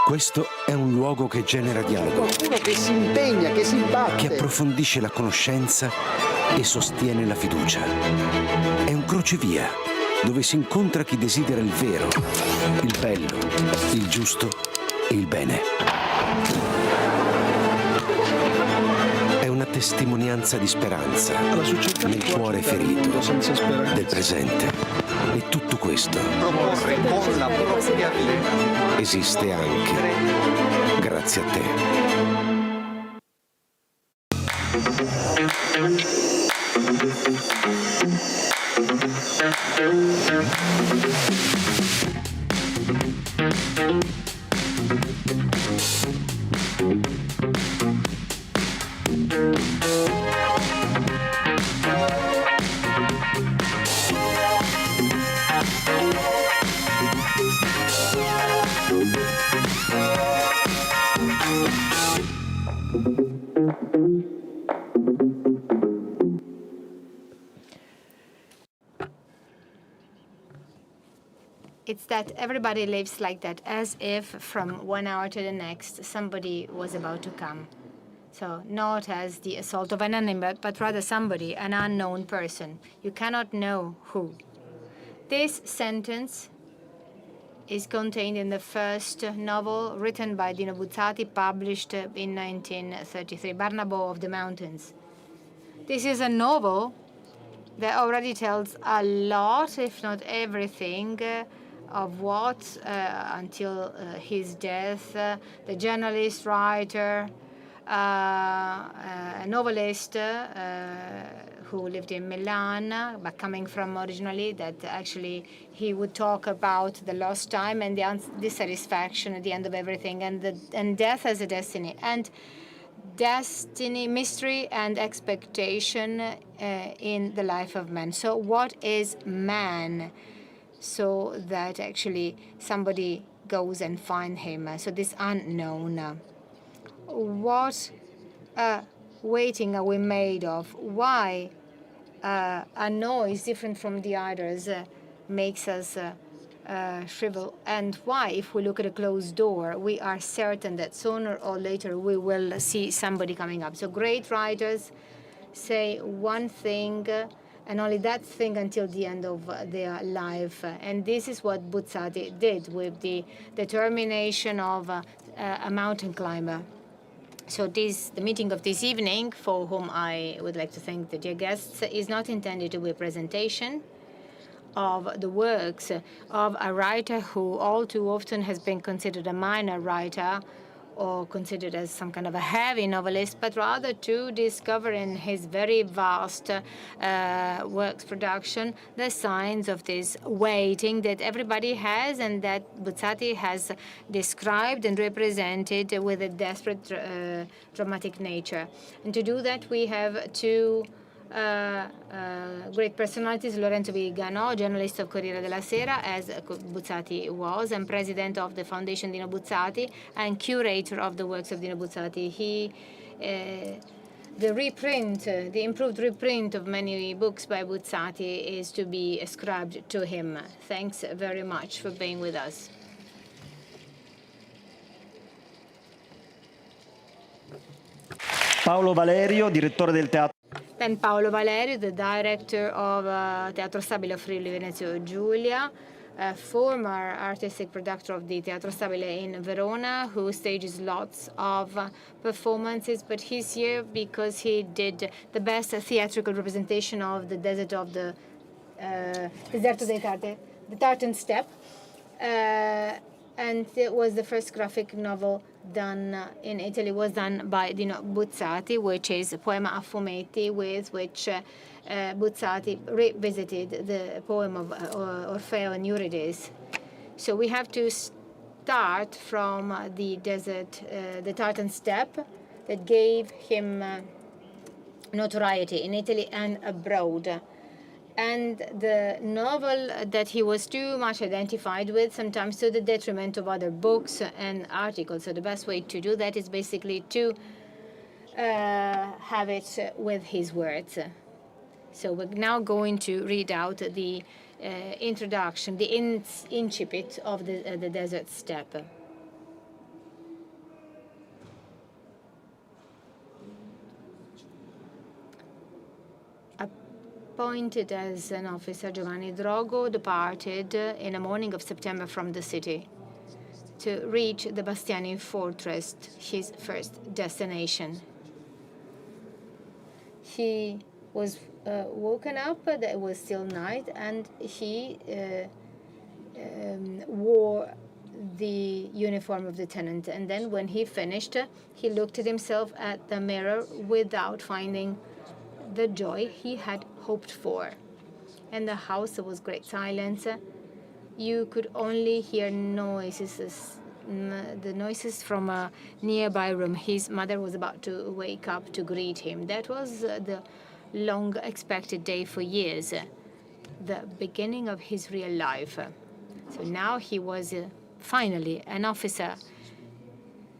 Questo è un luogo che genera dialogo, qualcuno che si impegna, che si batte, che approfondisce la conoscenza e sostiene la fiducia. È un crocevia dove si incontra chi desidera il vero, il bello, il giusto e il bene. È una testimonianza di speranza nel cuore ferito del presente. E tutto questo proporre con la propria vita esiste anche grazie a te. It's that everybody lives like that, as if from 1 hour to the next somebody was about to come. So not as the assault of an enemy, but rather somebody, an unknown person. You cannot know who. This sentence is contained in the first novel written by Dino Buzzati, published in 1933, Barnabo of the Mountains. This is a novel that already tells a lot, if not everything, of what, until his death, the journalist, writer, a novelist who lived in Milan, but coming from originally that actually he would talk about the lost time and the dissatisfaction at the end of everything, and death as a destiny, and destiny, mystery, and expectation in the life of man. So what is man? So that actually somebody goes and finds him. So this unknown. What waiting are we made of? Why a noise different from the others makes us shrivel? And why, if we look at a closed door, we are certain that sooner or later we will see somebody coming up? So great writers say one thing, and only that thing until the end of their life. And this is what Buzzati did with the determination of a mountain climber. So the meeting of this evening, for whom I would like to thank the dear guests, is not intended to be a presentation of the works of a writer who all too often has been considered a minor writer or considered as some kind of a heavy novelist, but rather to discover in his very vast works production the signs of this waiting that everybody has and that Buzzati has described and represented with a desperate dramatic nature. And to do that, we have two great personalities: Lorenzo Viganò, journalist of Corriere della Sera, as Buzzati was, and president of the Foundation Dino Buzzati, and curator of the works of Dino Buzzati. The improved reprint of many books by Buzzati is to be ascribed to him. Thanks very much for being with us. Paolo Valerio, direttore del Teatro. Then Paolo Valerio, the director of Teatro Stabile of Friuli, Venezia, Giulia, a former artistic producer of the Teatro Stabile in Verona, who stages lots of performances, but he's here because he did the best theatrical representation of the desert of the Deserto dei Tartar, the Tartar Steppe, and it was the first graphic novel done in Italy, was done by Dino Buzzati, which is Poema a fumetti, with which Buzzati revisited the poem of Orfeo and Eurydice. So we have to start from the desert, the Tartar Steppe, that gave him notoriety in Italy and abroad. And the novel that he was too much identified with, sometimes to the detriment of other books and articles. So the best way to do that is basically to have it with his words. So we're now going to read out the introduction, the incipit of the Desert Steppe. appointed as an officer, Giovanni Drogo departed in the morning of September from the city to reach the Bastiani fortress, his first destination. He was woken up, it was still night, and he wore the uniform of the tenant. And then when he finished, he looked at himself at the mirror without finding the joy he had hoped for. In the house there was great silence. You could only hear noises, the noises from a nearby room. His mother was about to wake up to greet him. That was the long expected day for years, the beginning of his real life. So now he was finally an officer.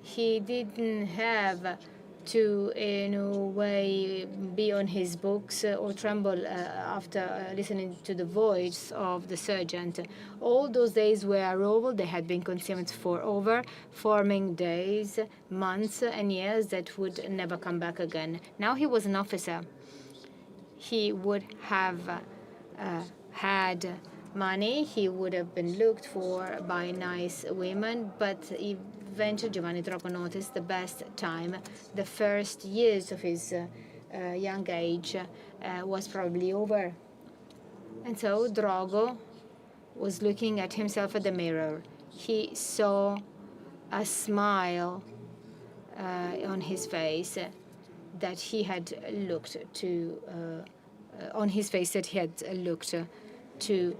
He didn't have to, in a way, be on his books or tremble after listening to the voice of the sergeant. All those days were over. They had been consumed for over, forming days, months, and years that would never come back again. Now he was an officer. He would have had money. He would have been looked for by nice women, but eventually Giovanni Drogo noticed the best time, the first years of his young age, was probably over. And so Drogo was looking at himself at the mirror. He saw a smile on his face that he had looked to, to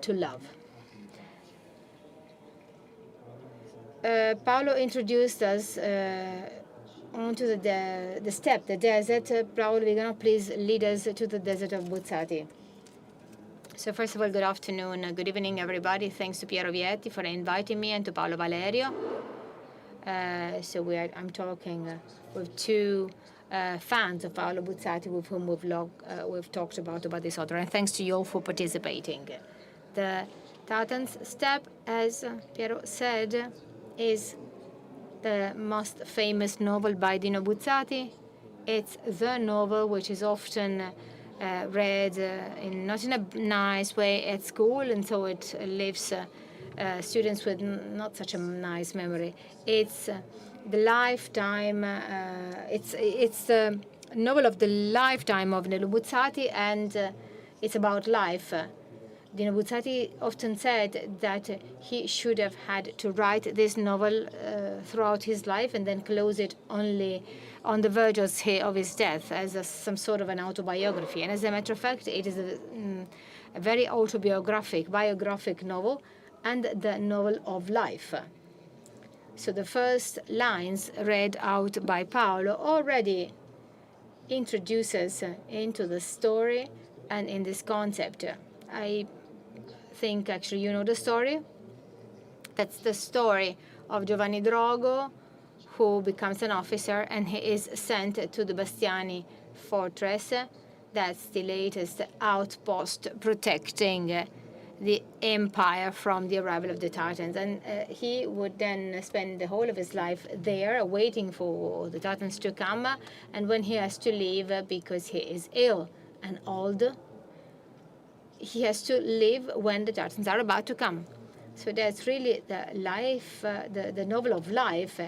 love. Paolo introduced us onto the steppe, the desert. Paolo Valerio, please lead us to the desert of Buzzati. So first of all, good afternoon, good evening, everybody. Thanks to Piero Vietti for inviting me and to Paolo Valerio. I'm talking with two fans of Paolo Buzzati with whom we've talked about this author. And thanks to you all for participating. The Tartar Steppe, as Piero said, is the most famous novel by Dino Buzzati. It's the novel which is often read not in a nice way at school, and so it leaves students with not such a nice memory. It's the lifetime. It's the novel of the lifetime of Dino Buzzati, and it's about life. Dino Buzzati often said that he should have had to write this novel throughout his life and then close it only on the verge of his death as some sort of an autobiography. And as a matter of fact, it is a very biographic novel, and the novel of life. So the first lines read out by Paolo already introduces into the story and in this concept. I think actually you know the story. That's the story of Giovanni Drogo, who becomes an officer, and he is sent to the Bastiani fortress. That's the latest outpost protecting the empire from the arrival of the Tartans. And he would then spend the whole of his life there, waiting for the Tartans to come. And when he has to leave because he is ill and old, he has to leave when the Tartans are about to come. So that's really the life, the novel of life.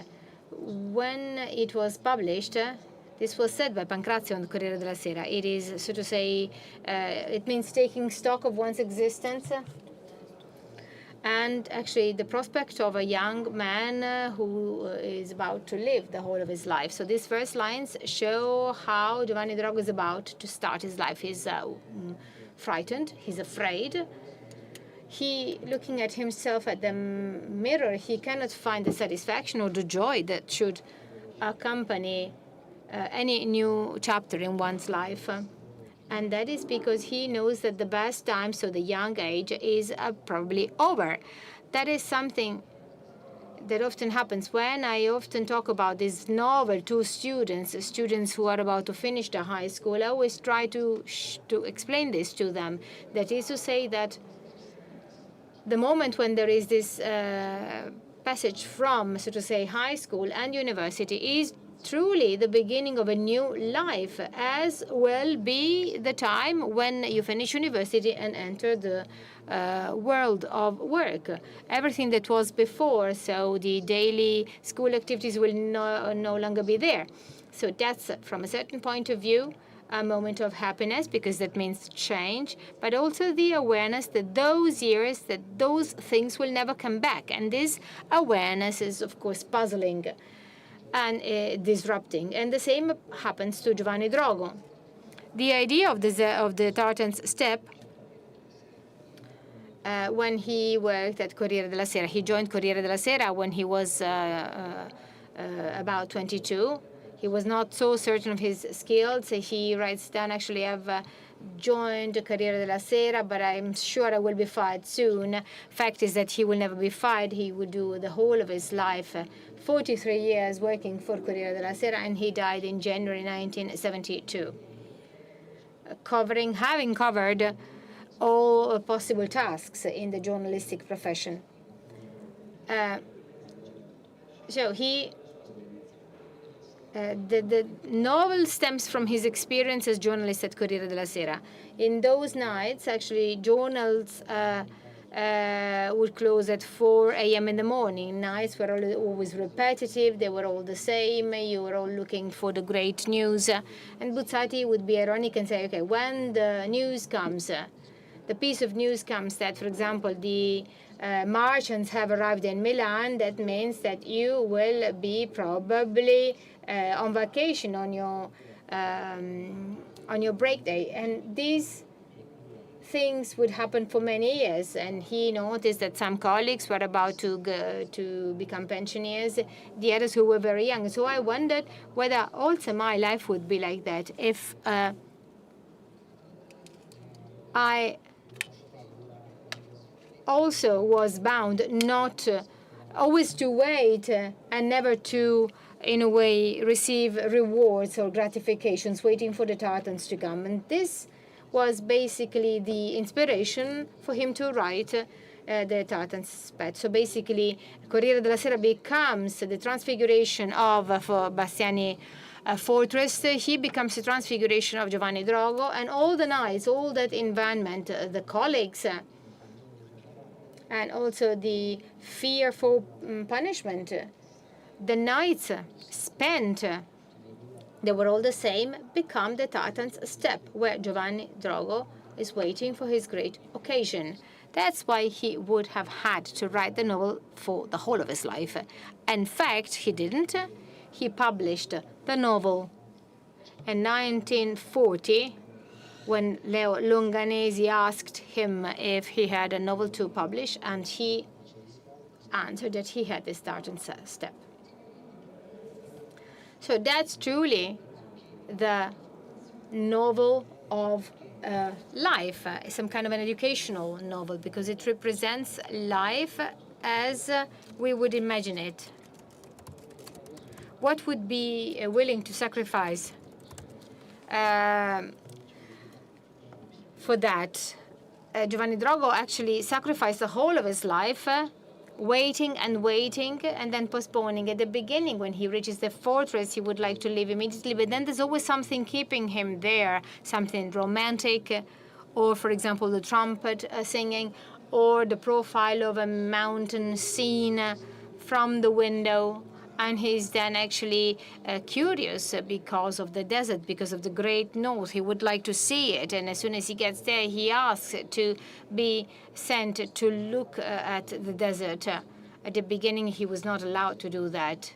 When it was published, this was said by Pancrazio on the Corriere della Sera. It is, so to say, it means taking stock of one's existence. And actually the prospect of a young man who is about to live the whole of his life. So these first lines show how Giovanni Drogo is about to start his life. He's frightened, he's afraid. He, looking at himself at the mirror, he cannot find the satisfaction or the joy that should accompany any new chapter in one's life. And that is because he knows that the best time, so the young age, is probably over. That is something that often happens when I often talk about this novel to students who are about to finish the high school. I always try to explain this to them. That is to say that the moment when there is this passage from, so to say, high school and university is truly the beginning of a new life, as will be the time when you finish university and enter the world of work. Everything that was before, so the daily school activities will no longer be there. So that's, from a certain point of view, a moment of happiness, because that means change, but also the awareness that those years, that those things will never come back. And this awareness is, of course, puzzling and disrupting. And the same happens to Giovanni Drogo. The idea of the Tartar Steppe, when he worked at Corriere della Sera, he joined Corriere della Sera when he was about 22. He was not so certain of his skills. He writes down, actually, I've joined Corriere della Sera, but I'm sure I will be fired soon. Fact is that he will never be fired. He would do the whole of his life, 43 years working for Corriere della Sera, and he died in January 1972, having covered all possible tasks in the journalistic profession. So the novel stems from his experience as journalist at Corriere della Sera. In those nights, actually, journals would close at 4 a.m. in the morning. Nights were always repetitive. They were all the same. You were all looking for the great news. And Buzzati would be ironic and say, okay, when the news comes, the piece of news comes that, for example, the Martians have arrived in Milan, that means that you will be probably on vacation on your break day. And these things would happen for many years. And he noticed that some colleagues were about to become pensioners, the others who were very young. So I wondered whether also my life would be like that, if I also was bound not always to wait and never to, in a way, receive rewards or gratifications, waiting for the Tartans to come. And this was basically the inspiration for him to write the Tartar Steppe. So basically, Corriere della Sera becomes the transfiguration of, for Bastiani, fortress. He becomes the transfiguration of Giovanni Drogo, and all the nights, all that environment, the colleagues, and also the fear for punishment, the nights spent, they were all the same, become the Tartar Steppe, where Giovanni Drogo is waiting for his great occasion. That's why he would have had to write the novel for the whole of his life. In fact, he didn't. He published the novel in 1940, when Leo Longanesi asked him if he had a novel to publish, and he answered that he had this Tartar Steppe. So that's truly the novel of life, some kind of an educational novel, because it represents life as we would imagine it. What would be willing to sacrifice for that? Giovanni Drogo actually sacrificed the whole of his life, waiting and waiting, and then postponing. At the beginning, when he reaches the fortress, he would like to leave immediately, but then there's always something keeping him there, something romantic, or, for example, the trumpet singing, or the profile of a mountain scene from the window. And he's then actually curious because of the desert, because of the great north. He would like to see it. And as soon as he gets there, he asks to be sent to look at the desert. At the beginning, he was not allowed to do that,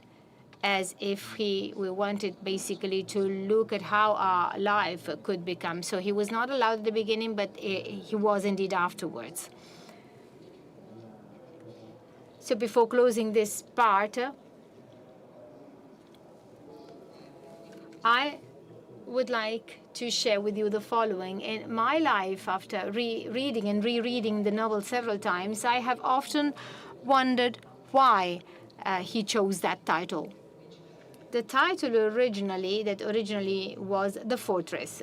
as if we wanted basically to look at how our life could become. So he was not allowed at the beginning, but he was indeed afterwards. So before closing this part, I would like to share with you the following. In my life, after reading and rereading the novel several times, I have often wondered why he chose that title. The title originally was The Fortress.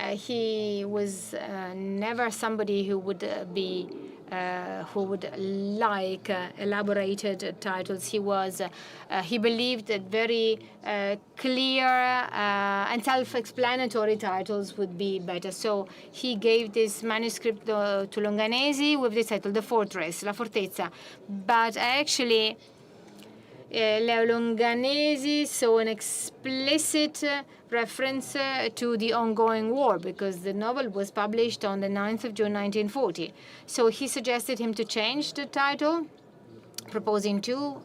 He was never somebody who would be who would like elaborated titles. He believed that very clear and self-explanatory titles would be better. So he gave this manuscript to Longanesi with the title The Fortress, La Fortezza. But actually, Leo Longanesi saw an explicit reference to the ongoing war, because the novel was published on the 9th of June 1940. So he suggested him to change the title, proposing two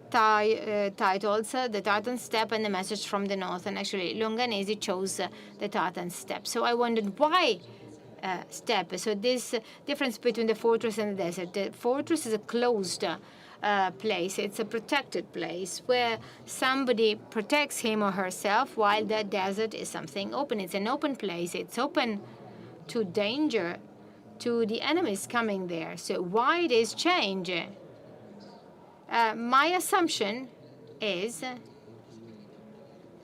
titles, The Tartar Steppe and The Message from the North. And actually, Longanesi chose The Tartar Steppe. So I wondered why steppe. So this difference between the fortress and the desert. The fortress is a closed place. It's a protected place where somebody protects him or herself, while the desert is something open. It's an open place. It's open to danger, to the enemies coming there. So why this change? My assumption is,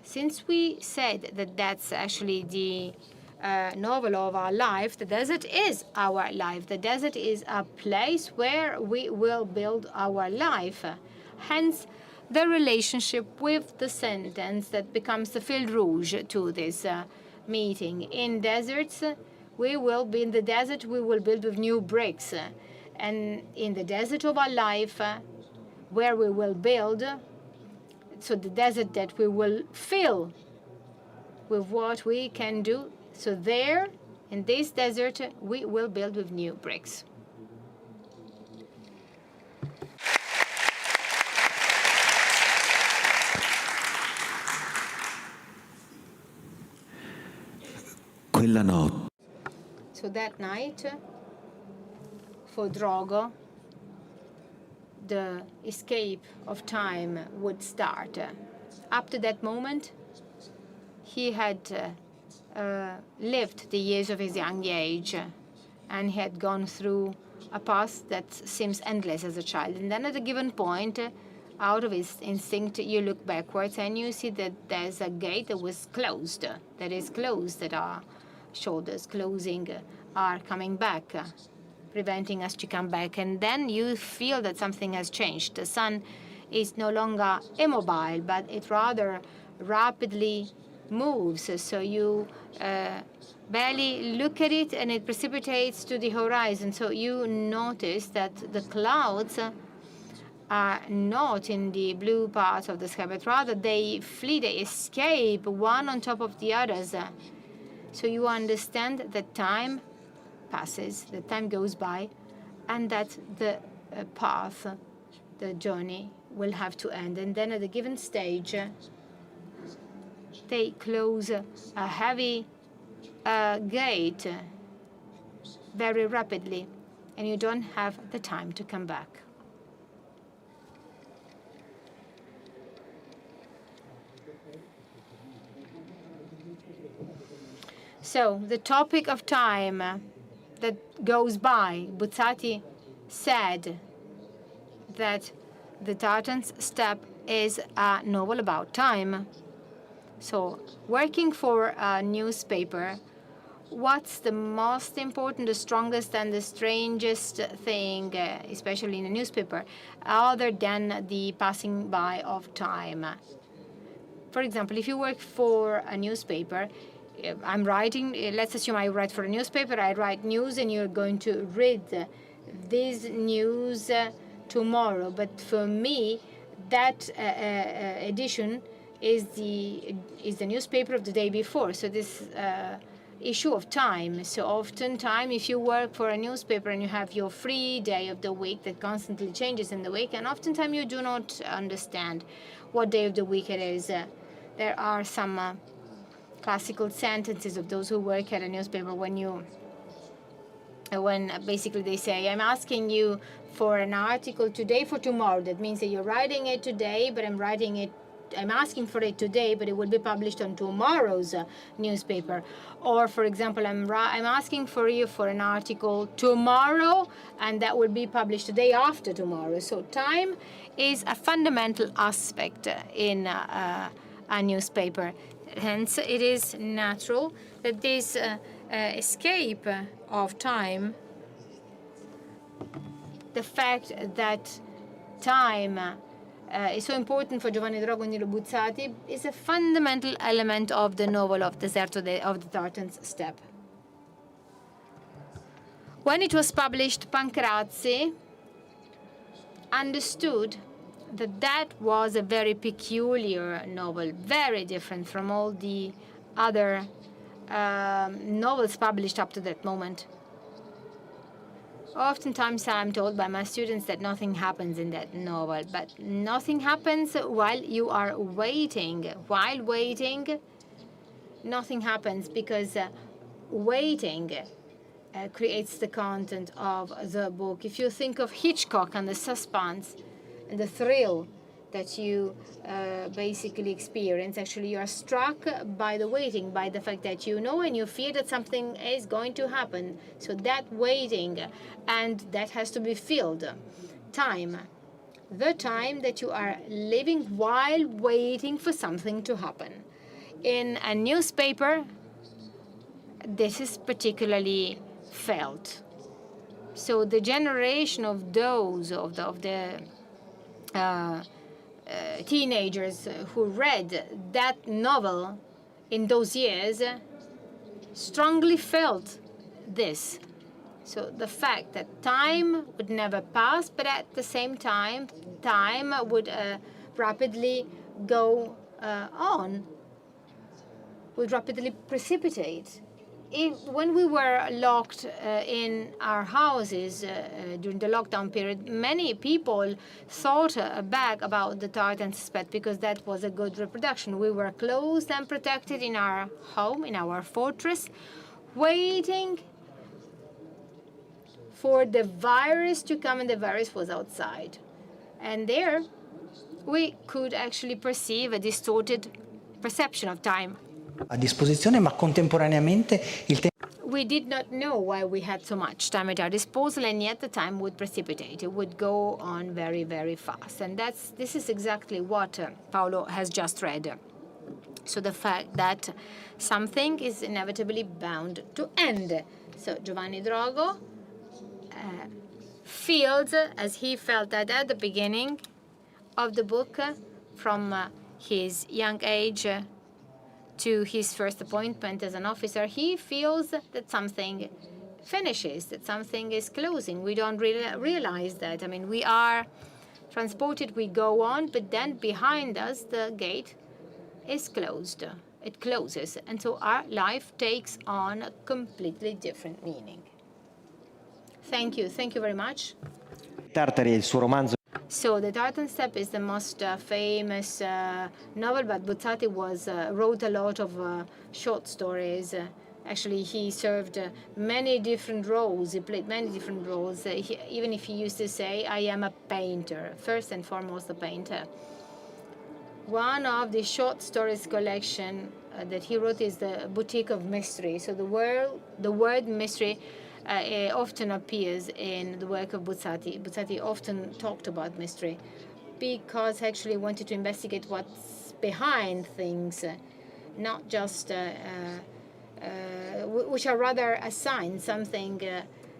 since we said that that's actually the novel of our life, the desert is our life. The desert is a place where we will build our life. Hence, the relationship with the sentence that becomes the fil rouge to this meeting. In deserts, we will be in the desert, we will build with new bricks. And in the desert of our life, where we will build, so the desert that we will fill with what we can do. So there, in this desert, we will build with new bricks. Quella notte. So that night, for Drogo, the escape of time would start. Up to that moment, he had lived the years of his young age, and he had gone through a past that seems endless as a child. And then at a given point, out of his instinct, you look backwards and you see that there's a gate that was closed, that is closed, that our shoulders closing are coming back, preventing us to come back. And then you feel that something has changed. The sun is no longer immobile, but it rather rapidly moves. So you barely look at it, and it precipitates to the horizon. So you notice that the clouds are not in the blue part of the sky, but rather they flee, they escape one on top of the others. So you understand that time passes, that time goes by, and that the path, the journey, will have to end. And then at a given stage, they close a heavy gate very rapidly, and you don't have the time to come back. So the topic of time that goes by, Buzzati said that the Tartar Steppe is a novel about time. So working for a newspaper, what's the most important, the strongest, and the strangest thing, especially in a newspaper, other than the passing by of time? For example, if you work for a newspaper, I'm writing, let's assume I write for a newspaper, I write news, and you're going to read this news tomorrow. But for me, that edition is the newspaper of the day before. So this issue of time. So oftentimes, if you work for a newspaper and you have your free day of the week that constantly changes in the week, and oftentimes you do not understand what day of the week it is. There are some classical sentences of those who work at a newspaper when basically they say, I'm asking you for an article today for tomorrow. That means that you're writing it today, but I'm asking for it today, but it will be published on tomorrow's newspaper. Or, for example, I'm asking for you for an article tomorrow, and that will be published the day after tomorrow. So time is a fundamental aspect in a newspaper. Hence, it is natural that this escape of time the fact that time is so important for Giovanni Drogo and Dino Buzzati is a fundamental element of the novel of of the Tartar Steppe. When it was published, Pancrazzi understood that that was a very peculiar novel, very different from all the other novels published up to that moment. Oftentimes I'm told by my students that nothing happens in that novel, but nothing happens while you are waiting. While waiting, nothing happens because waiting creates the content of the book. If you think of Hitchcock and the suspense and the thrill that you basically experience, actually you are struck by the waiting, by the fact that you know and you feel that something is going to happen. So that waiting, and that has to be filled. Time. The time that you are living while waiting for something to happen. In a newspaper, this is particularly felt. So the generation of those, of the teenagers who read that novel in those years strongly felt this. So the fact that time would never pass, but at the same time, time would rapidly go on, would rapidly precipitate. When we were locked in our houses during the lockdown period, many people thought back about the Tartar Steppe because that was a good reproduction. We were closed and protected in our home, in our fortress, waiting for the virus to come, and the virus was outside. And there we could actually perceive a distorted perception of time. A disposizione, ma contemporaneamente il tempo. We did not know why we had so much time at our disposal, and yet the time would precipitate. It would go on very, very fast. And this is exactly what Paolo has just read. So the fact that something is inevitably bound to end. So Giovanni Drogo feels, as he felt that at the beginning of the book, from his young age to his first appointment as an officer, he feels that something finishes, that something is closing. We don't really realize that. I mean, we are transported, we go on, but then behind us, the gate is closed. It closes. And so our life takes on a completely different meaning. Thank you. Thank you very much. Tartari, il suo romanzo. So the Tartar Steppe is the most famous novel, but Buzzati wrote a lot of short stories. Actually, he served many different roles. He played many different roles. Even if he used to say, I am a painter, first and foremost a painter. One of the short stories collection that he wrote is the Boutique of Mystery. So the word mystery often appears in the work of Buzzati. Buzzati often talked about mystery because he actually wanted to investigate what's behind things, not just which are rather a sign, something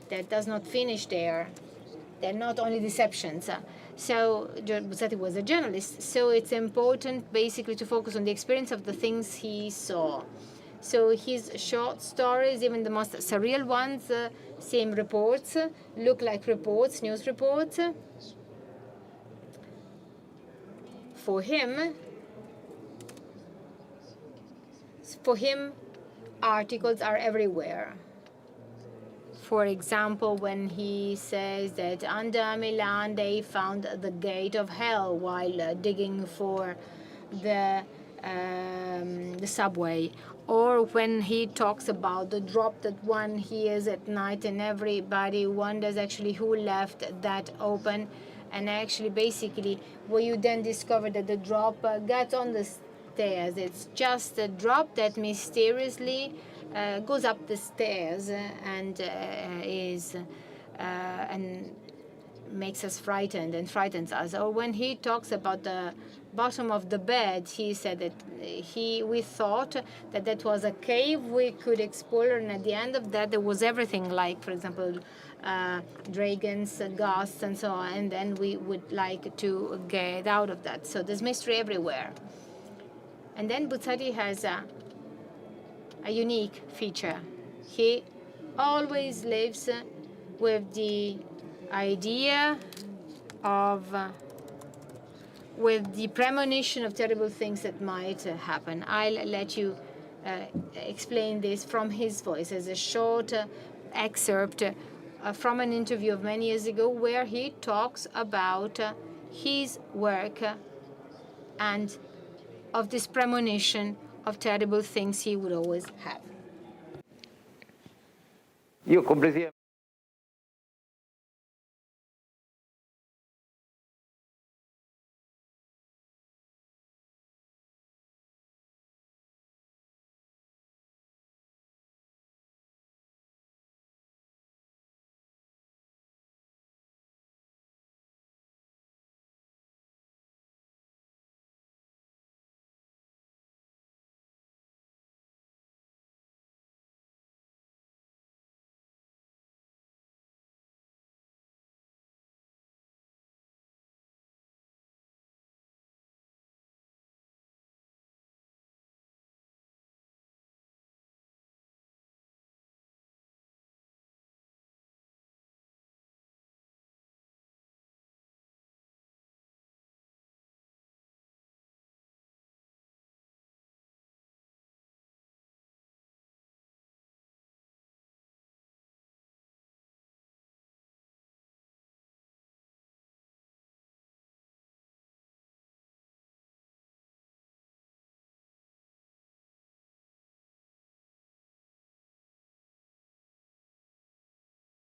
that does not finish there. They're not only deceptions. So Buzzati was a journalist, so it's important basically to focus on the experience of the things he saw. So his short stories, even the most surreal ones, seem reports, look like reports, news reports. For him, articles are everywhere. For example, when he says that under Milan they found the gate of hell while digging for the subway, or when he talks about the drop that one hears at night and everybody wonders actually who left that open, and actually basically where you then discover that the drop got on the stairs. It's just a drop that mysteriously goes up the stairs and and makes us frightened and frightens us. Or when he talks about the bottom of the bed, he said that we thought that was a cave we could explore, and at the end of that there was everything, like, for example, dragons, ghosts, and so on, and then we would like to get out of that. So there's mystery everywhere. And then Buzzati has a unique feature. He always lives with the idea of, with the premonition of terrible things that might happen. I'll let you explain this from his voice as a short excerpt from an interview of many years ago where he talks about his work and of this premonition of terrible things he would always have. Io complessivamente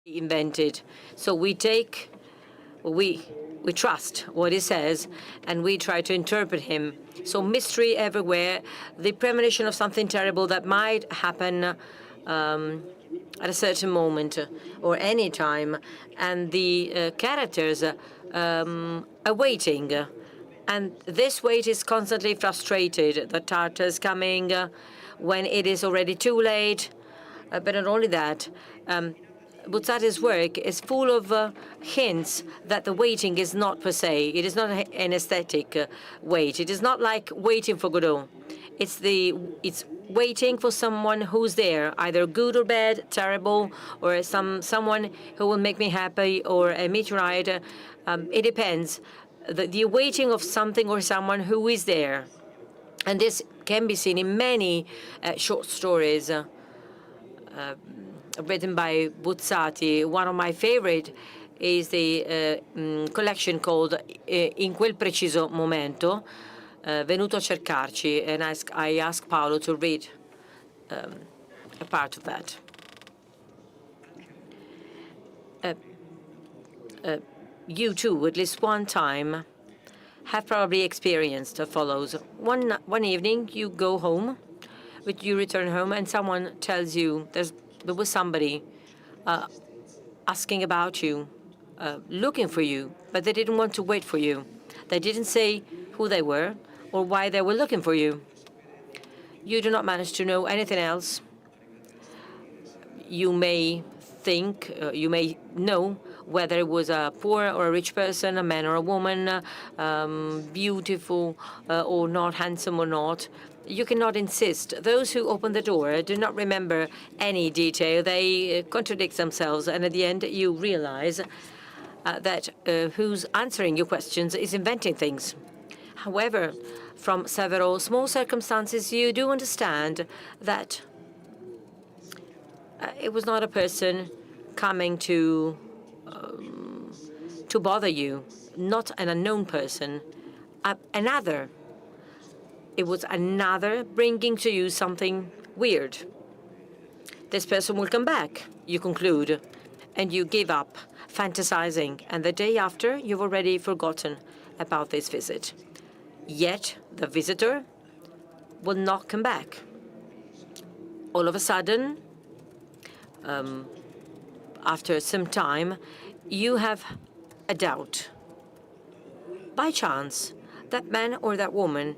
invented. So we trust what he says, and we try to interpret him. So mystery everywhere, the premonition of something terrible that might happen at a certain moment or any time, and the characters are waiting. And this wait is constantly frustrated. The Tartar's coming when it is already too late. But not only that, Buzzati's work is full of hints that the waiting is not per se. It is not an aesthetic wait. It is not like waiting for Godot. It's waiting for someone who's there, either good or bad, terrible, or someone who will make me happy, or a meteorite. It depends. The waiting of something or someone who is there. And this can be seen in many short stories written by Buzzati. One of my favorite is the collection called In quel preciso momento, Venuto a cercarci, and I asked Paolo to read a part of that. You too, at least one time, have probably experienced what follows. One evening, you go home, you return home, and someone tells you there was somebody asking about you, looking for you, but they didn't want to wait for you. They didn't say who they were or why they were looking for you. You do not manage to know anything else. You may think, you may know whether it was a poor or a rich person, a man or a woman, beautiful or not, handsome or not. You cannot insist. Those who open the door do not remember any detail. They contradict themselves, and at the end you realize that who's answering your questions is inventing things. However, from several small circumstances, you do understand that it was not a person coming to bother you, not an unknown person, another. It was another bringing to you something weird. This person will come back, you conclude, and you give up fantasizing, and the day after, you've already forgotten about this visit. Yet, the visitor will not come back. All of a sudden, after some time, you have a doubt. By chance, that man or that woman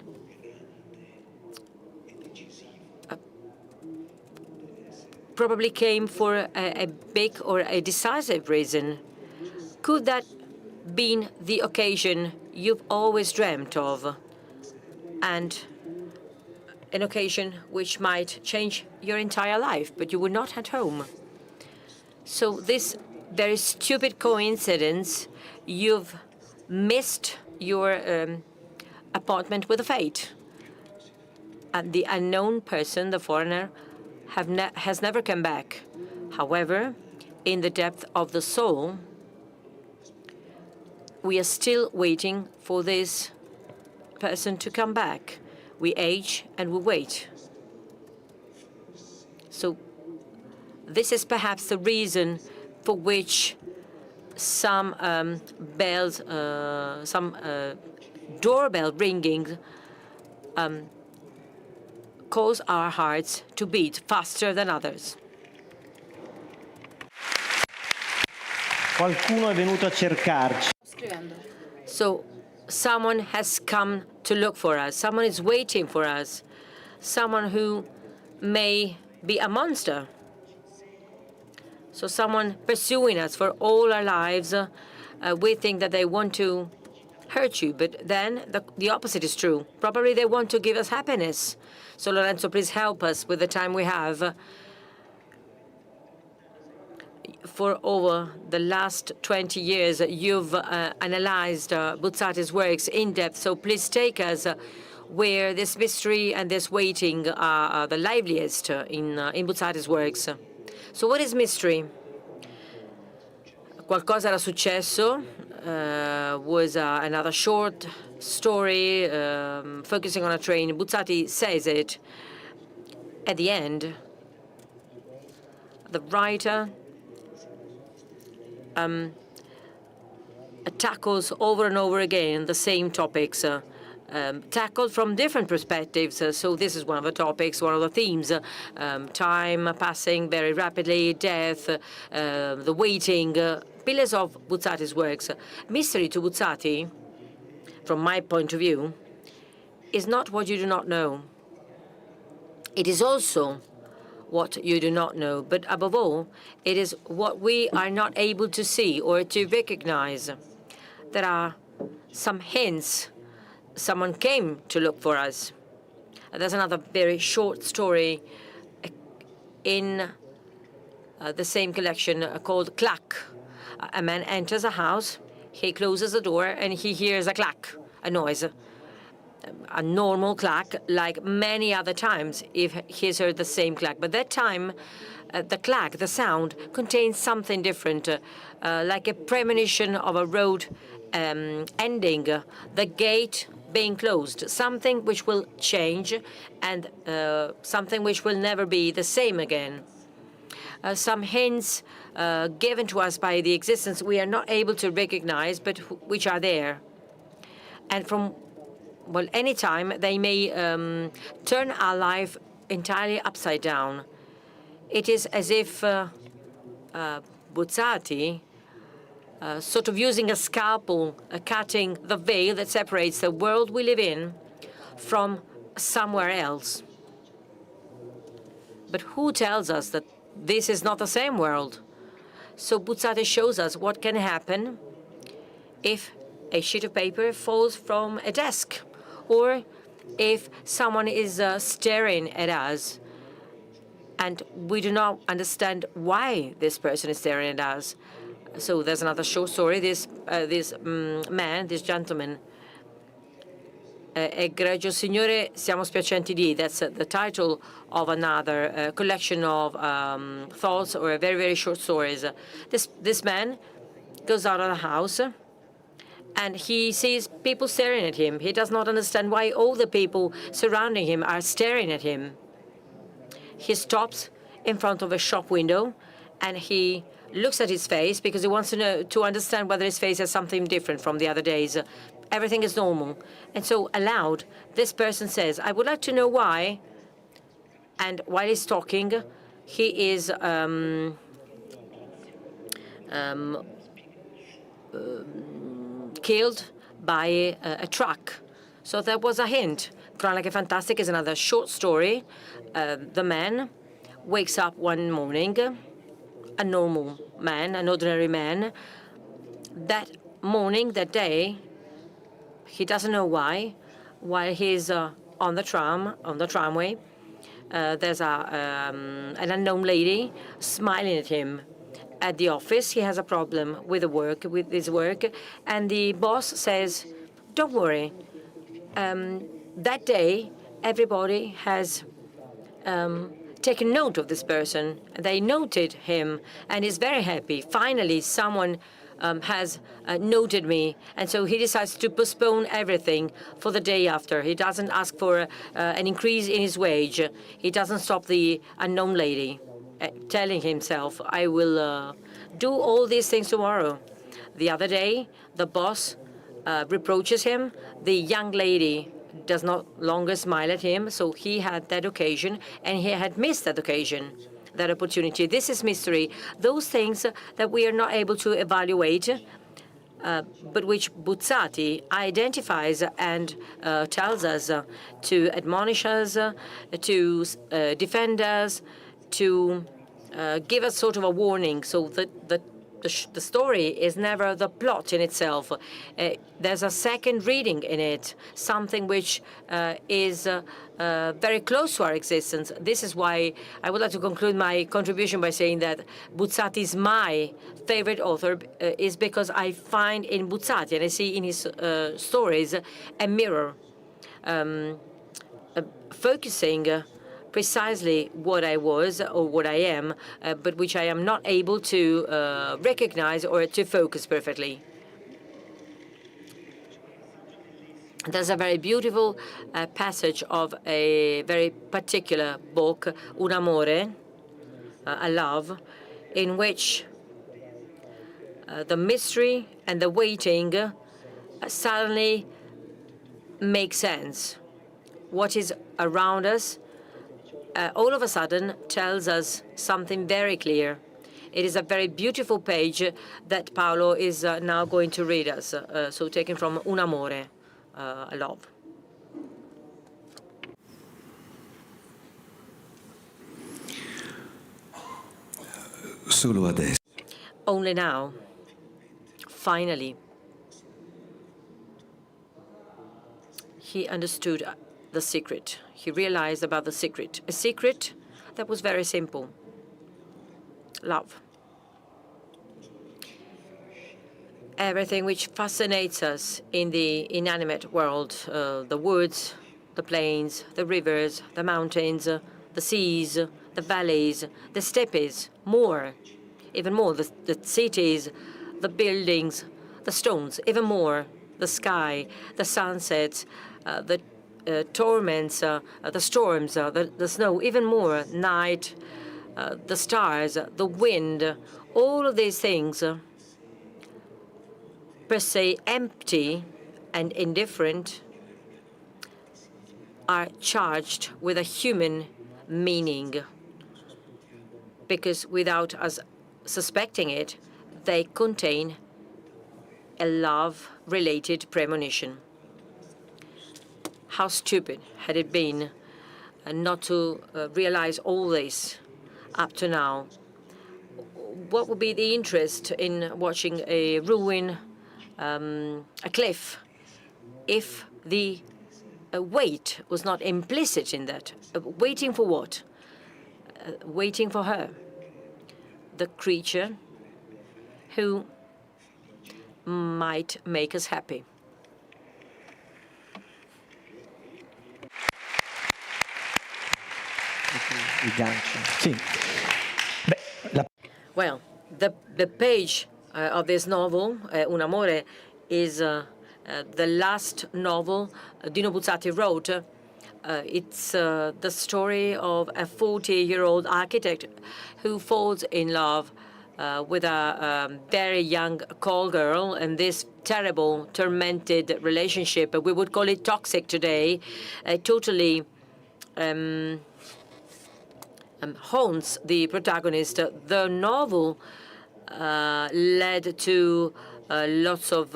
probably came for a big or a decisive reason. Could that been the occasion you've always dreamt of, and an occasion which might change your entire life, but you were not at home? So this very stupid coincidence, you've missed your appointment with the fate. And the unknown person, the foreigner, has never come back. However, in the depth of the soul, we are still waiting for this person to come back. We age and we wait. So this is perhaps the reason for which some bells, some doorbell ringing cause our hearts to beat faster than others. Qualcuno è venuto a cercarci. So someone has come to look for us. Someone is waiting for us. Someone who may be a monster. So someone pursuing us for all our lives. We think that they want to hurt you, but then the opposite is true. Probably they want to give us happiness. So Lorenzo, please help us with the time we have. For over the last 20 years, you've analyzed Buzzati's works in depth, so please take us where this mystery and this waiting are the liveliest in Buzzati's works. So what is mystery? Qualcosa era successo was another short story focusing on a train. Buzzati says it. At the end, the writer tackles over and over again the same topics, tackled from different perspectives. So this is one of the topics, one of the themes. Time passing very rapidly, death, the waiting, pillars of Buzzati's works. Mystery to Buzzati, from my point of view, is not what you do not know. It is also what you do not know, but above all, it is what we are not able to see or to recognize. There are some hints. Someone came to look for us. There's another very short story in the same collection called Clack. A man enters a house, he closes the door, and he hears a clack, a noise. A normal clack, like many other times if he's heard the same clack. But that time, the clack, the sound, contains something different, like a premonition of a road ending, the gate being closed, something which will change and something which will never be the same again. Some hints given to us by the existence we are not able to recognize, but which are there. And from well, any time they may turn our life entirely upside down. It is as if Buzzati, sort of using a scalpel, cutting the veil that separates the world we live in from somewhere else. But who tells us that this is not the same world? So Buzzati shows us what can happen if a sheet of paper falls from a desk, or if someone is staring at us and we do not understand why this person is staring at us. So there's another short story. This man, this gentleman, Egregio Signore, siamo spiacenti di. That's the title of another collection of thoughts or very, very short stories. This man goes out of the house and he sees people staring at him. He does not understand why all the people surrounding him are staring at him. He stops in front of a shop window and he looks at his face because he wants to understand whether his face has something different from the other days. Everything is normal. And so aloud, this person says, I would like to know why. And while he's talking, he is killed by a truck. So that was a hint. Cronache Fantastic is another short story. The man wakes up one morning, a normal man, an ordinary man. That morning, that day, he doesn't know why, while he's on the tramway, there's an unknown lady smiling at him. At the office, he has a problem with his work, and the boss says, "Don't worry. That day, everybody has taken note of this person. They noted him, and he's very happy. Finally, someone has noted me." And so he decides to postpone everything for the day after. He doesn't ask for an increase in his wage. He doesn't stop the unknown lady, telling himself, "I will do all these things tomorrow." The other day, the boss reproaches him. The young lady does not longer smile at him, so he had that occasion, and he had missed that occasion, that opportunity. This is mystery. Those things that we are not able to evaluate, but which Buzzati identifies and tells us to admonish us, to defend us, to give us sort of a warning, so that the story is never the plot in itself. There's a second reading in it, something which is very close to our existence. This is why I would like to conclude my contribution by saying that Buzzati is my favorite author, is because I find in Buzzati, and I see in his stories, a mirror focusing precisely what I was or what I am, but which I am not able to recognize or to focus perfectly. There's a very beautiful passage of a very particular book, Un amore, a love, in which the mystery and the waiting suddenly make sense. What is around us all of a sudden tells us something very clear. It is a very beautiful page that Paolo is now going to read us, so taken from Un amore, a love. Solo adesso. Only now, finally, he understood the secret. He realized about the secret. A secret that was very simple. Love. Everything which fascinates us in the inanimate world, the woods, the plains, the rivers, the mountains, the seas, the valleys, the steppes, more, even more, the cities, the buildings, the stones, even more, the sky, the sunsets, the torments, the storms, the snow, even more, night, the stars, the wind, all of these things, per se empty and indifferent, are charged with a human meaning, because without us suspecting it, they contain a love-related premonition. How stupid had it been not to realize all this up to now? What would be the interest in watching a ruin, a cliff, if the wait was not implicit in that? Waiting for what? Waiting for her, the creature who might make us happy. Well, the page of this novel, Un amore, is the last novel Dino Buzzati wrote. It's the story of a 40-year-old architect who falls in love with a very young call girl, and this terrible, tormented relationship, we would call it toxic today, totally haunts the protagonist. The novel led to lots of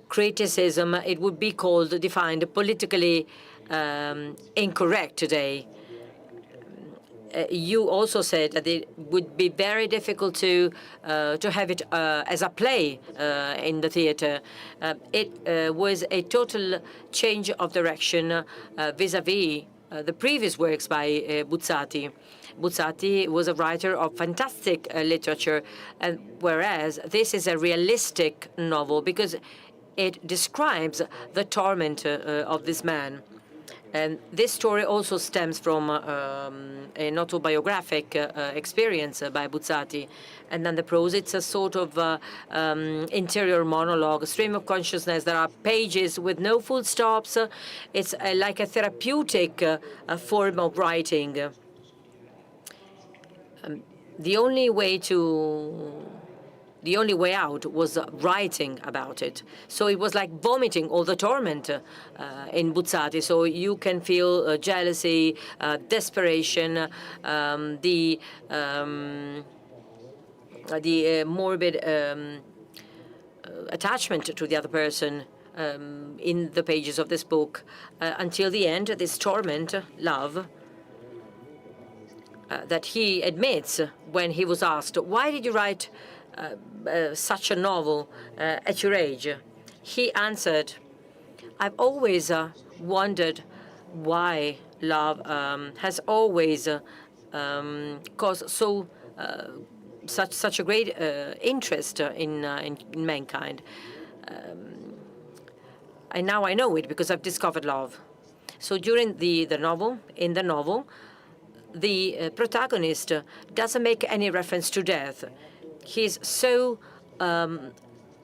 criticism. It would be defined politically incorrect today. you also said that it would be very difficult to have it as a play in the theater. It was a total change of direction vis-à-vis the previous works by Buzzati. Buzzati was a writer of fantastic literature, and whereas this is a realistic novel because it describes the torment of this man. And this story also stems from an autobiographic experience by Buzzati. And then the prose, it's a sort of interior monologue, a stream of consciousness. There are pages with no full stops. It's like a therapeutic form of writing. The only way out was writing about it. So it was like vomiting all the torment in Buzzati. So you can feel jealousy, desperation, the morbid attachment to the other person in the pages of this book. Until the end, this torment, love, that he admits when he was asked, why did you write such a novel at your age? He answered, I've always wondered why love has always caused such a great interest in mankind. And now I know it because I've discovered love. So during the novel, the protagonist doesn't make any reference to death. He's so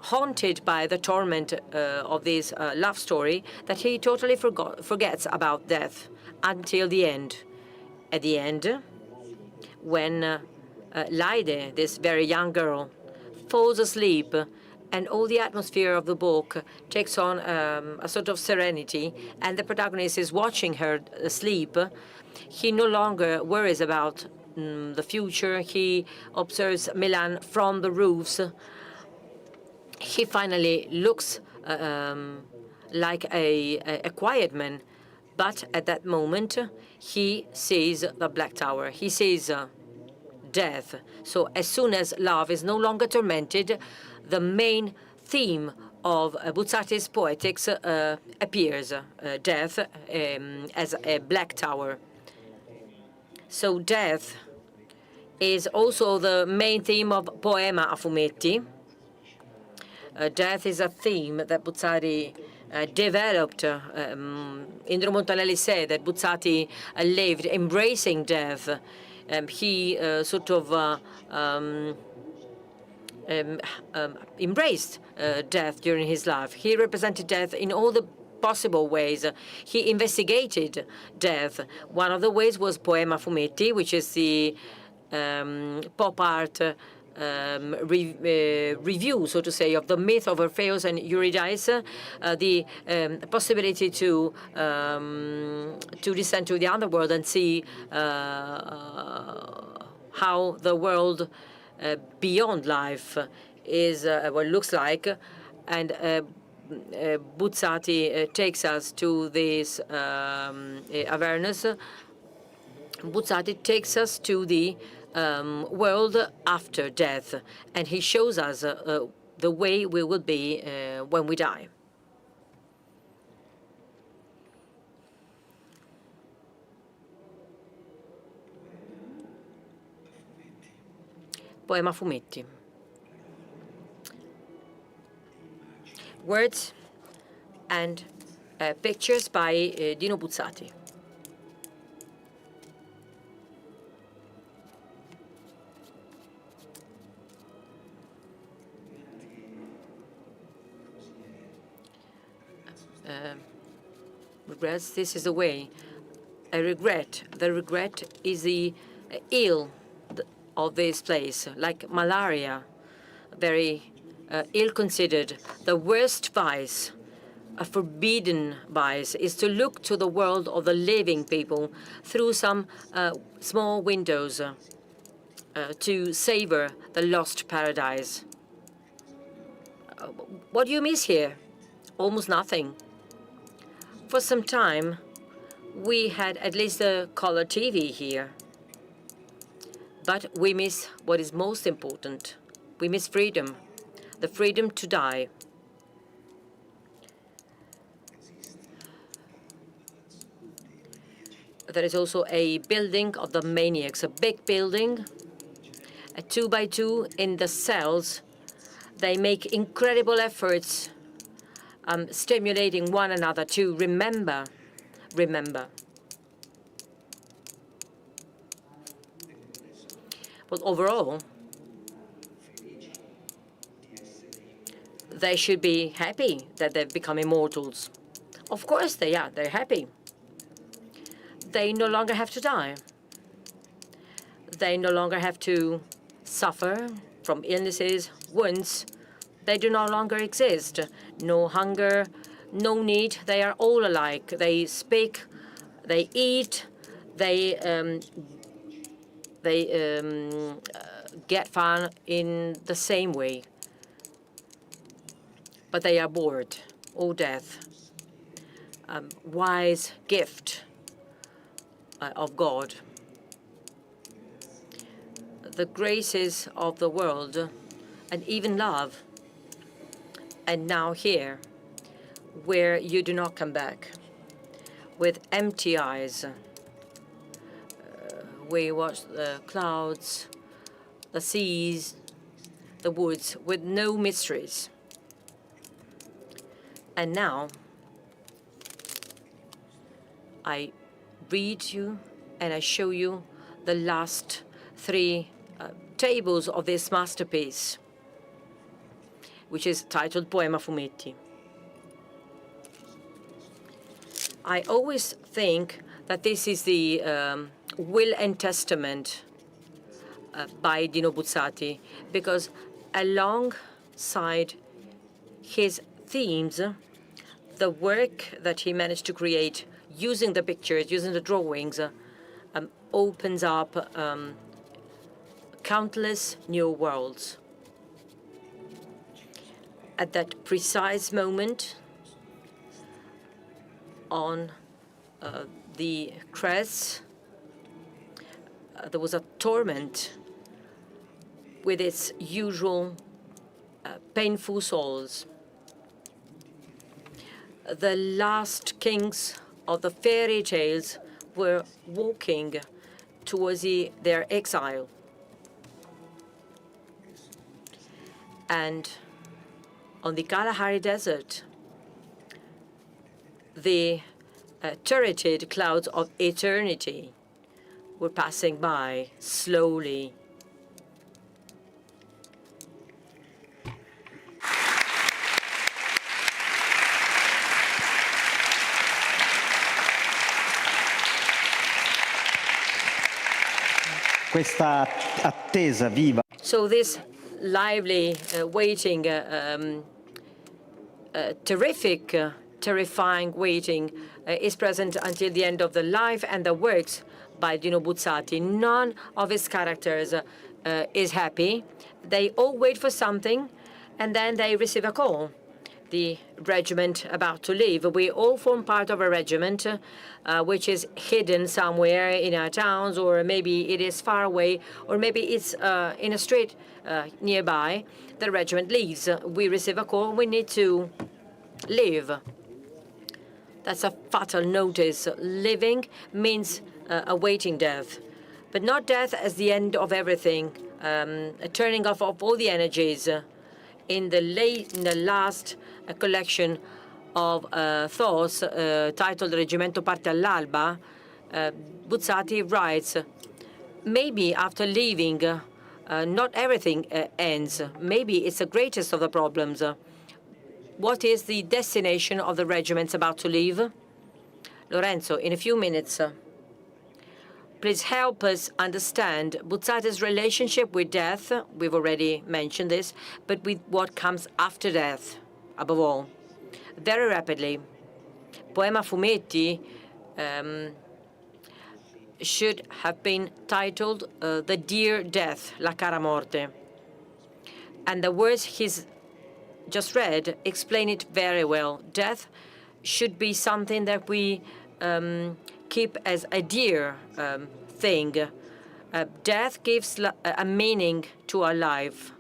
haunted by the torment of this love story that he totally forgets about death until the end. At the end, when Laide, this very young girl, falls asleep, and all the atmosphere of the book takes on a sort of serenity, and the protagonist is watching her sleep, he no longer worries about the future. He observes Milan from the roofs. He finally looks like a quiet man, but at that moment he sees the Black Tower. He sees death. So as soon as love is no longer tormented, the main theme of Buzzati's poetics appears, death as a Black Tower. So death is also the main theme of Poema a fumetti. Death is a theme that Buzzati developed. Indro Montanelli said that Buzzati lived embracing death. He sort of embraced death during his life. He represented death in all the possible ways. He investigated death. One of the ways was Poema Fumetti, which is the pop art review, so to say, of the myth of Orpheus and Eurydice, the possibility to descend to the underworld and see how the world beyond life is what it looks like, and Buzzati takes us to this awareness. Buzzati takes us to the world after death, and he shows us the way we will be when we die. Poema fumetti. Words and pictures by Dino Buzzati. Regrets, this is the way. A regret. The regret is the ill of this place, like malaria, very ill-considered. The worst vice, a forbidden vice, is to look to the world of the living people through some small windows to savor the lost paradise. What do you miss here? Almost nothing. For some time, we had at least a color TV here. But we miss what is most important. We miss freedom, the freedom to die. There is also a building of the maniacs, a big building, a 2x2 in the cells. They make incredible efforts, stimulating one another to remember. But overall, they should be happy that they've become immortals. Of course they are, they're happy. They no longer have to die. They no longer have to suffer from illnesses, wounds. They do no longer exist. No hunger, no need. They are all alike. They speak, they eat, they get fun in the same way. But they are bored, or death. Wise gift of God. The graces of the world, and even love. And now here, where you do not come back, with empty eyes. We watch the clouds, the seas, the woods, with no mysteries. And now, I read you and I show you the last three tables of this masterpiece, which is titled Poema Fumetti. I always think that this is the will and testament by Dino Buzzati, because alongside his themes, the work that he managed to create using the pictures, using the drawings, opens up countless new worlds. At that precise moment, on the crest, there was a torment with its usual painful souls. The last kings of the fairy tales were walking towards their exile. And on the Kalahari Desert, the turreted clouds of eternity were passing by slowly. Questa attesa viva. So this lively, waiting, terrific, terrifying waiting is present until the end of the life and the works by Dino Buzzati. None of his characters is happy. They all wait for something, and then they receive a call. The regiment about to leave. We all form part of a regiment which is hidden somewhere in our towns, or maybe it is far away, or maybe it's in a street nearby. The regiment leaves. We receive a call. We need to leave. That's a fatal notice. Living means awaiting death, but not death as the end of everything, a turning off of all the energies. In the last collection of thoughts titled Reggimento parte all'alba, Buzzati writes, maybe after leaving, not everything ends. Maybe it's the greatest of the problems. What is the destination of the regiments about to leave? Lorenzo, in a few minutes, please help us understand Buzzati's relationship with death. We've already mentioned this, but with what comes after death, above all. Very rapidly, Poema Fumetti should have been titled The Dear Death, La Cara Morte. And the words he's just read explain it very well. Death should be something that we keep as a dear thing, Death gives a meaning to our life.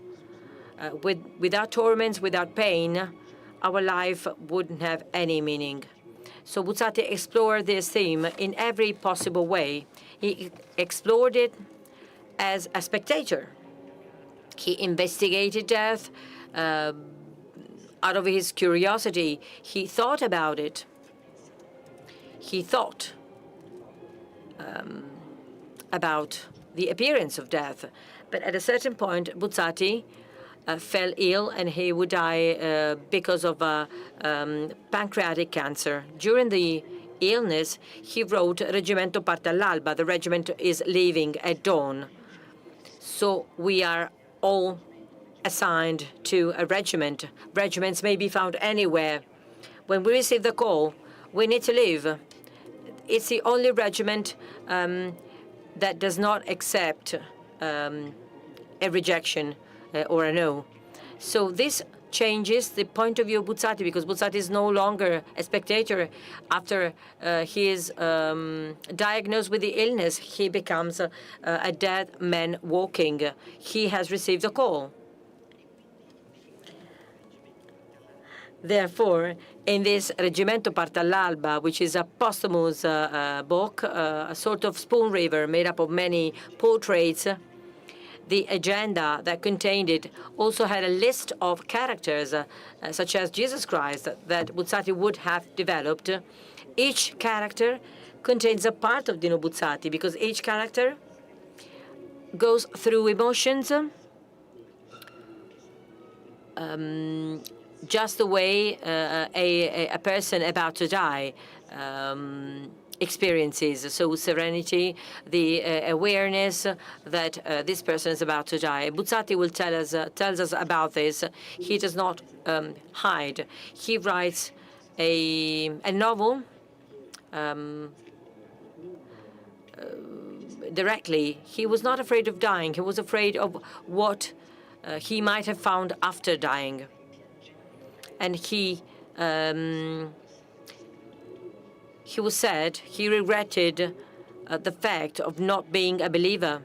Without torments, without pain, our life wouldn't have any meaning. So Buzzati explored this theme in every possible way. He explored it as a spectator. He investigated death out of his curiosity. He thought about it. He thought about the appearance of death. But at a certain point, Buzzati fell ill, and he would die because of pancreatic cancer. During the illness, he wrote Reggimento parte all'alba. The regiment is leaving at dawn. So we are all assigned to a regiment. Regiments may be found anywhere. When we receive the call, we need to leave. It's the only regiment that does not accept a rejection or a no. So this changes the point of view of Buzzati, because Buzzati is no longer a spectator. After he is diagnosed with the illness, he becomes a dead man walking. He has received a call. Therefore, in this Reggimento parte all'alba, which is a posthumous book, a sort of spoon river made up of many portraits, the agenda that contained it also had a list of characters, such as Jesus Christ, that Buzzati would have developed. Each character contains a part of Dino Buzzati, because each character goes through emotions just the way a person about to die experiences. So serenity, the awareness that this person is about to die. Buzzati will tells us about this. He does not hide. He writes a novel directly. He was not afraid of dying. He was afraid of what he might have found after dying. And he was sad. He regretted the fact of not being a believer,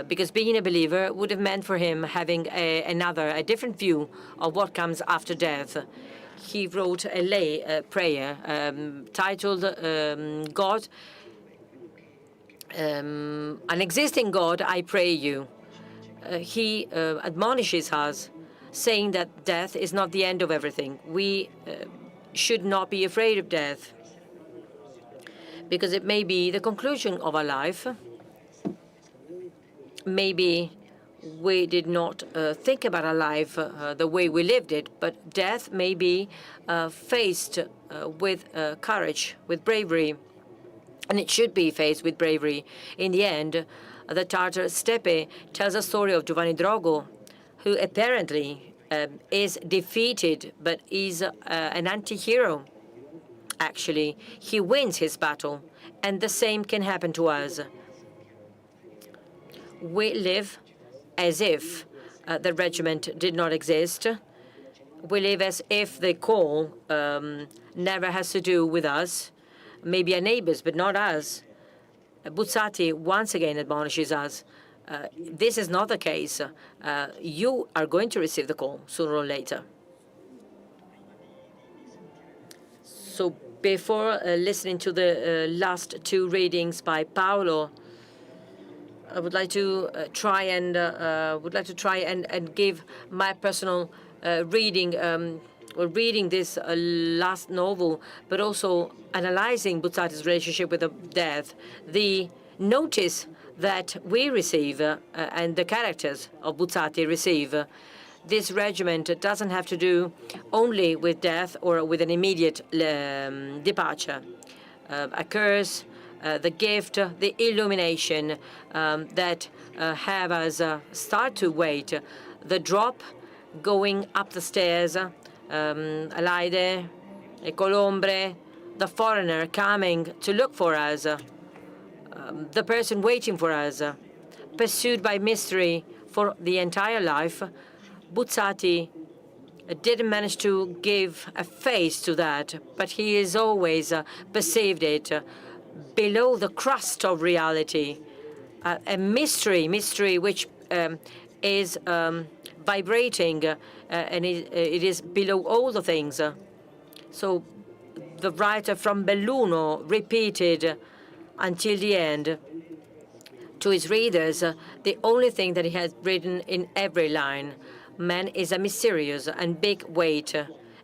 because being a believer would have meant for him having a different view of what comes after death. He wrote a lay prayer titled God, an existing God, I pray you. He admonishes us, saying that death is not the end of everything. We should not be afraid of death, because it may be the conclusion of our life. Maybe we did not think about our life the way we lived it, but death may be faced with courage, with bravery, and it should be faced with bravery. In the end, the Tartar Steppe tells a story of Giovanni Drogo, who apparently is defeated, but is an anti-hero. Actually, he wins his battle, and the same can happen to us. We live as if the regiment did not exist. We live as if the call never has to do with us, maybe our neighbors, but not us. Buzzati once again admonishes us. This is not the case. You are going to receive the call sooner or later. So before listening to the last two readings by Paolo, I would like to try and give my personal reading this last novel, but also analyzing Buzzati's relationship with the death. The notice that we receive and the characters of Buzzati receive. This regiment doesn't have to do only with death or with an immediate departure. A curse, the gift, the illumination that have us start to wait. The drop going up the stairs, Alaide, e Colombre, the foreigner coming to look for us, the person waiting for us, pursued by mystery for the entire life. Buzzati didn't manage to give a face to that, but he has always perceived it below the crust of reality. a mystery which is vibrating, and it is below all the things. So the writer from Belluno repeated until the end to his readers the only thing that he has written in every line: man is a mysterious and big weight,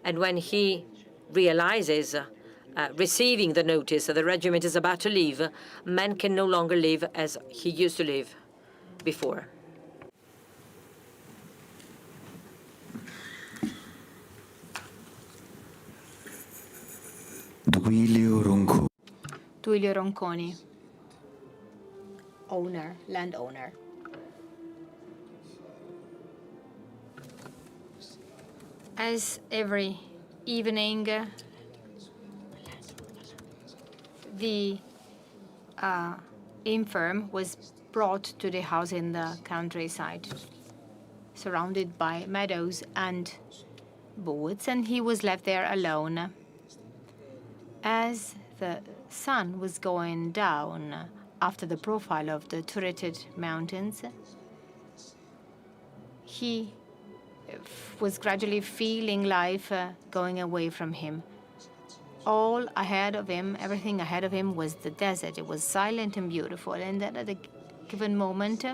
and when he realizes, receiving the notice that the regiment is about to leave, man can no longer live as he used to live before. Duilio Ronconi, landowner. As every evening, the infirm was brought to the house in the countryside, surrounded by meadows and woods, and he was left there alone. As the sun was going down after the profile of the turreted mountains, he was gradually feeling life going away from him. All ahead of him, everything ahead of him was the desert. It was silent and beautiful. And then at a given moment,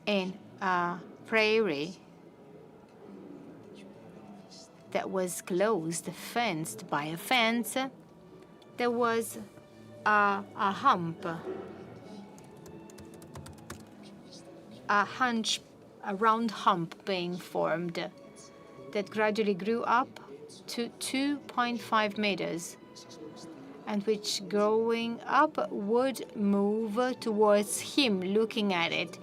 in a prairie that was closed, fenced by a fence, there was a hump, a round hump being formed that gradually grew up to 2.5 meters, and which growing up would move towards him, looking at it,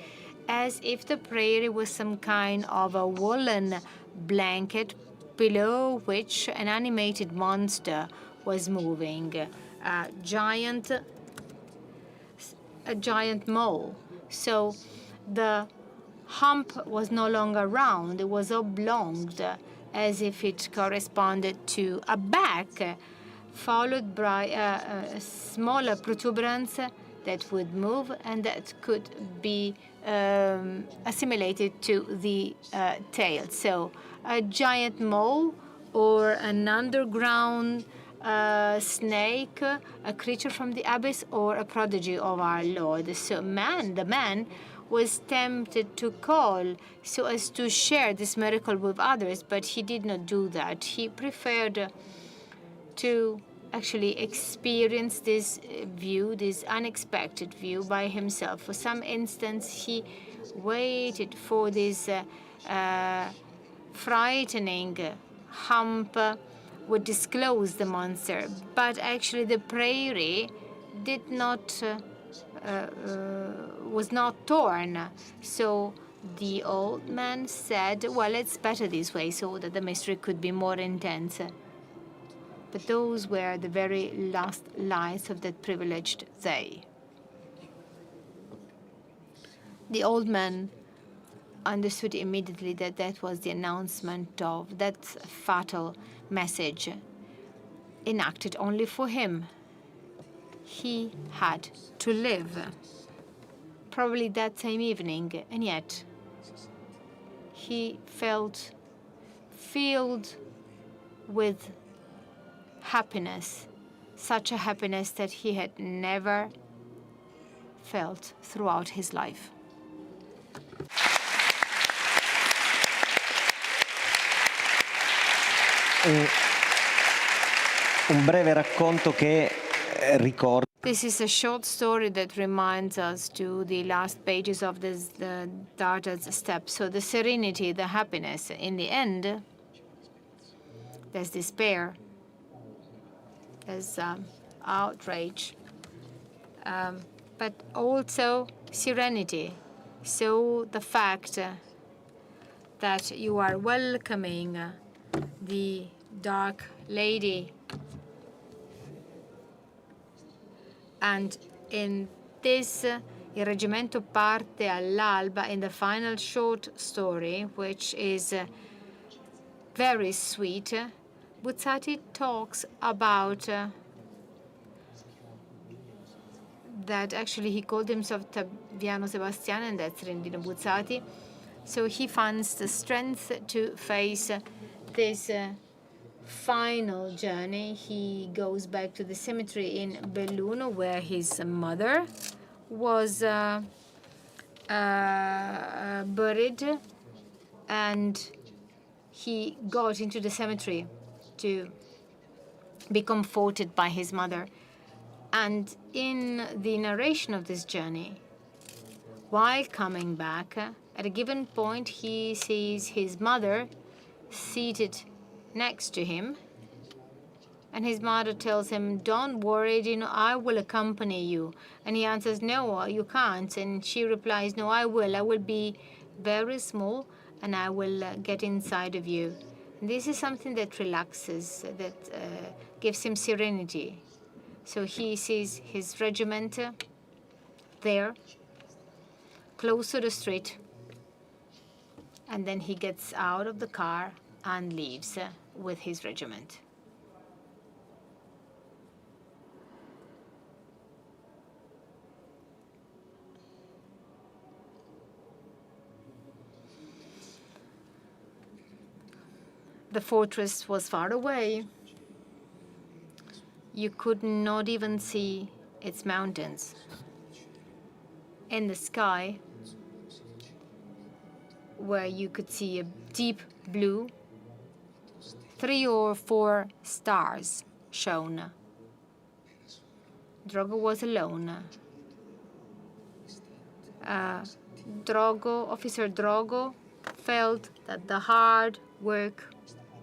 as if the prairie was some kind of a woolen blanket below which an animated monster was moving, a giant mole. So the hump was no longer round, it was oblonged, as if it corresponded to a back, followed by a smaller protuberance that would move and that could be assimilated to the tail. So a giant mole or an underground snake, a creature from the abyss, or a prodigy of our Lord. So the man was tempted to call so as to share this miracle with others, but he did not do that. He preferred to actually experience this view, this unexpected view, by himself. For some instants, he waited for this frightening hump would disclose the monster, but actually the prairie did not was not torn. So the old man said, well, it's better this way so that the mystery could be more intense. But those were the very last lines of that privileged they. The old man understood immediately that that was the announcement of that fatal message enacted only for him. He had to live, probably that same evening, and yet he felt filled with happiness, such a happiness that he had never felt throughout his life. Un breve racconto che ricorda. This is a short story that reminds us to the last pages of the Tartar Steppe. So the serenity, the happiness, in the end, there's despair, there's outrage, but also serenity. So the fact that you are welcoming the dark lady, and in this Il Reggimento parte all'alba, in the final short story, which is very sweet, Buzzati talks about that actually he called himself Taviano Sebastiano, and that's in Dino Buzzati. So he finds the strength to face this final journey. He goes back to the cemetery in Belluno, where his mother was buried, and he got into the cemetery to be comforted by his mother. And in the narration of this journey, while coming back, at a given point, he sees his mother seated next to him, and his mother tells him, "Don't worry, Dino, I will accompany you." And he answers, "No, you can't." And she replies, "No, I will. I will be very small, and I will get inside of you." And this is something that relaxes, that gives him serenity. So he sees his regiment there, close to the street, and then he gets out of the car and leaves with his regiment. The fortress was far away. You could not even see its mountains. In the sky, where you could see a deep blue, 3 or 4 stars shone. Drogo was alone. Officer Drogo felt that the hard work,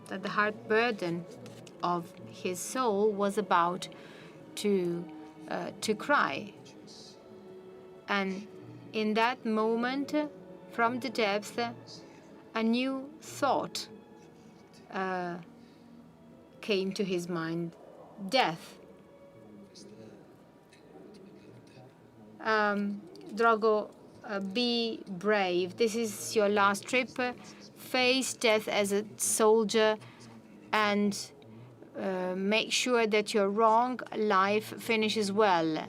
that the hard burden of his soul was about to cry. And in that moment, from the depths, a new thought came to his mind: death. Drogo, be brave. This is your last trip. Face death as a soldier, and make sure that your wrong life finishes well.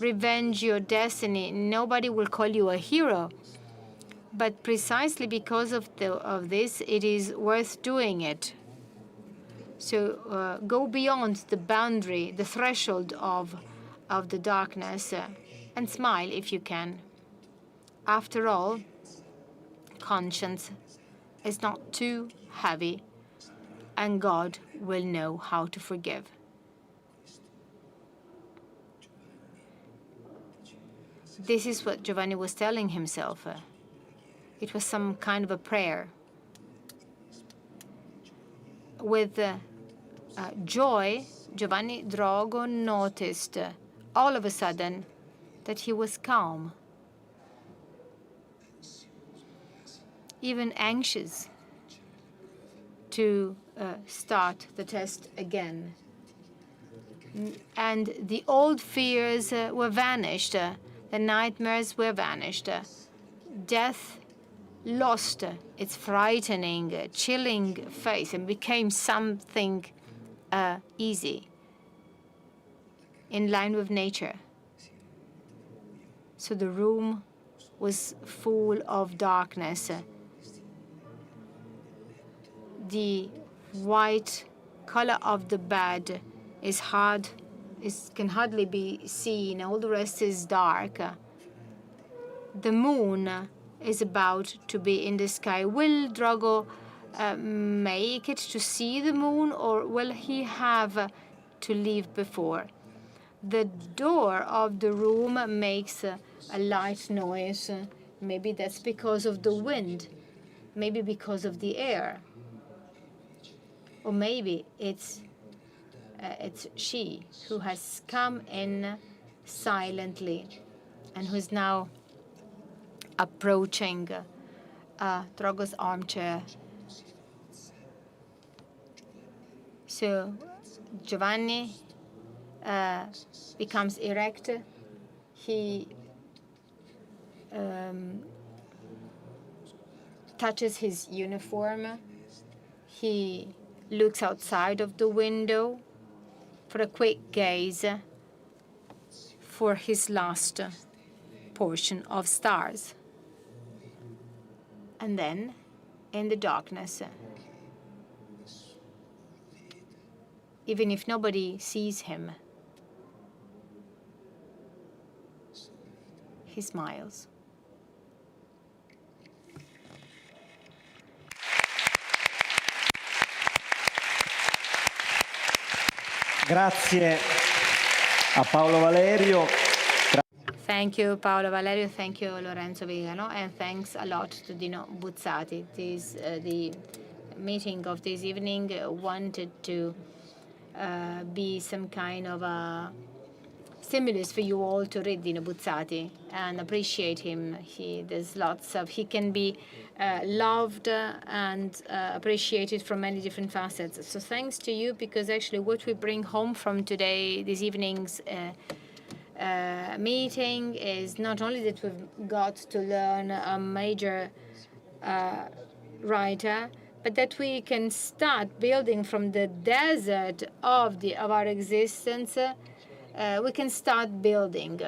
Revenge your destiny. Nobody will call you a hero, but precisely because of this, it is worth doing it. So go beyond the boundary, the threshold of the darkness, and smile if you can. After all, conscience is not too heavy, and God will know how to forgive. This is what Giovanni was telling himself. It was some kind of a prayer. With joy, Giovanni Drogo noticed all of a sudden that he was calm, even anxious to start the test again. And the old fears were vanished. The nightmares were vanished. Death lost its frightening, chilling face and became something easy, in line with nature. So the room was full of darkness. The white color of the bed can hardly be seen. All the rest is dark. The moon is about to be in the sky. Will Drogo make it to see the moon, or will he have to leave before? The door of the room makes a light noise. Maybe that's because of the wind. Maybe because of the air. Or maybe it's she who has come in silently and who's now approaching Drogo's armchair. So Giovanni becomes erect. He touches his uniform. He looks outside of the window for a quick gaze, for his last portion of stars. And then, in the darkness, even if nobody sees him, he smiles. Grazie a Paolo Valerio. Thank you, Paolo Valerio. Thank you, Lorenzo Viganò. And thanks a lot to Dino Buzzati. The meeting of this evening wanted to be some kind of a stimulus for you all to read Dino Buzzati and appreciate him. He can be loved and appreciated from many different facets. So thanks to you, because actually what we bring home from this evening's meeting is not only that we've got to learn a major writer, but that we can start building from the desert of our existence. We can start building,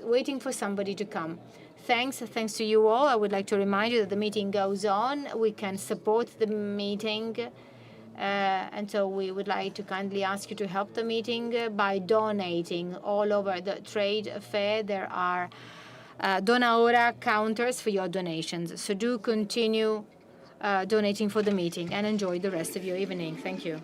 waiting for somebody to come. Thanks to you all. I would like to remind you that the meeting goes on. We can support the meeting, and so we would like to kindly ask you to help the meeting by donating. All over the trade fair, there are Dona Ora counters for your donations. So do continue donating for the meeting and enjoy the rest of your evening. Thank you.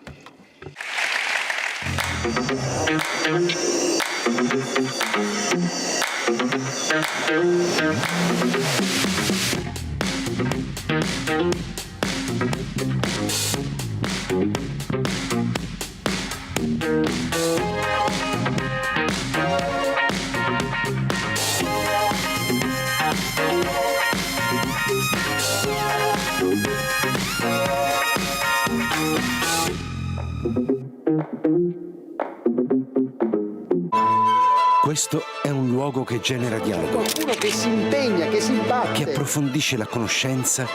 Questo è un luogo che genera dialogo, Qualcuno che si impegna, che si batte. che approfondisce la conoscenza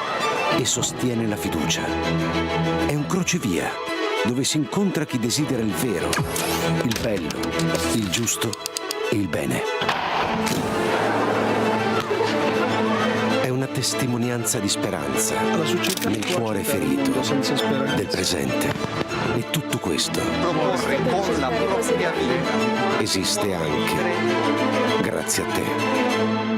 e sostiene la fiducia. È un crocevia dove si incontra chi desidera il vero, il bello, il giusto e il bene. È una testimonianza di speranza nel cuore ferito del presente. E tutto questo Proporre con la propria vita. esiste anche grazie a te.